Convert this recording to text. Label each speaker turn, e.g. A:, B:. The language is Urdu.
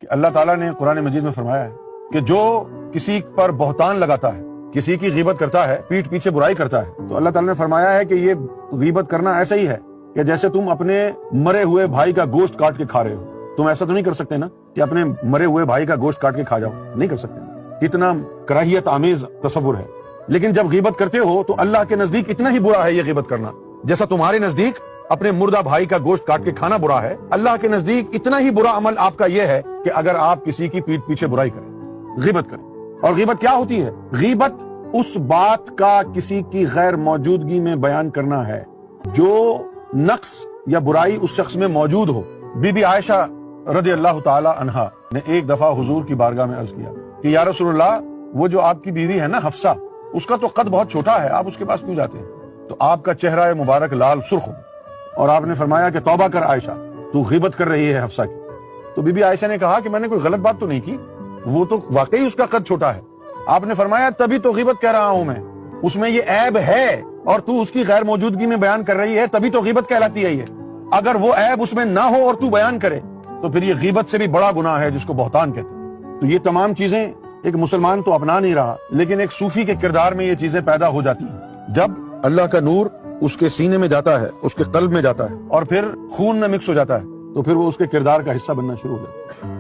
A: کہ اللہ تعالیٰ نے قرآن مجید میں فرمایا ہے کہ جو کسی پر بہتان لگاتا ہے، کسی کی غیبت کرتا ہے، پیٹھ پیچھے برائی کرتا ہے، تو اللہ تعالیٰ نے فرمایا ہے کہ یہ غیبت کرنا ایسا ہی ہے کہ جیسے تم اپنے مرے ہوئے بھائی کا گوشت کاٹ کے کھا رہے ہو۔ تم ایسا تو نہیں کر سکتے نا کہ اپنے مرے ہوئے بھائی کا گوشت کاٹ کے کھا جاؤ، نہیں کر سکتے۔ کتنا کراہیت آمیز تصور ہے۔ لیکن جب غیبت کرتے ہو تو اللہ کے نزدیک اتنا ہی برا ہے یہ غیبت کرنا، جیسا تمہارے نزدیک اپنے مردہ بھائی کا گوشت کاٹ کے کھانا برا ہے، اللہ کے نزدیک اتنا ہی برا عمل آپ کا یہ ہے کہ اگر آپ کسی کی پیٹھ پیچھے برائی کریں، غیبت کریں۔ اور غیبت کیا ہوتی ہے؟ غیبت اس بات کا کسی کی غیر موجودگی میں بیان کرنا ہے جو نقص یا برائی اس شخص میں موجود ہو۔ بی بی عائشہ رضی اللہ تعالی عنہا نے ایک دفعہ حضور کی بارگاہ میں عرض کیا کہ یا رسول اللہ، وہ جو آپ کی بیوی ہے نا حفصہ، اس کا تو قد بہت چھوٹا ہے، آپ اس کے پاس کیوں جاتے ہیں؟ تو آپ کا چہرہ مبارک لال سرخ ہو، اور آپ نے فرمایا کہ توبہ کر عائشہ، تو غیبت کر رہی ہے حفصہ کی۔ تو بی بی عائشہ نے کہا کہ میں نے کوئی غلط بات تو نہیں کی، وہ تو واقعی اس کا قد چھوٹا ہے۔ آپ نے فرمایا تبھی تو غیبت کہہ رہا ہوں میں، اس میں یہ عیب ہے اور تو اس کی غیر موجودگی میں بیان کر رہی ہے، تبھی تو غیبت کہلاتی ہے یہ۔ اگر وہ عیب اس میں نہ ہو اور تو بیان کرے تو پھر یہ غیبت سے بھی بڑا گناہ ہے جس کو بہتان کہتے ہیں۔ تو یہ تمام چیزیں ایک مسلمان تو اپنا نہیں رہا، لیکن ایک صوفی کے کردار میں یہ چیزیں پیدا ہو جاتی ہیں۔ جب اللہ کا نور اس کے سینے میں جاتا ہے، اس کے قلب میں جاتا ہے، اور پھر خون میں مکس ہو جاتا ہے، تو پھر وہ اس کے کردار کا حصہ بننا شروع ہو جاتا ہے۔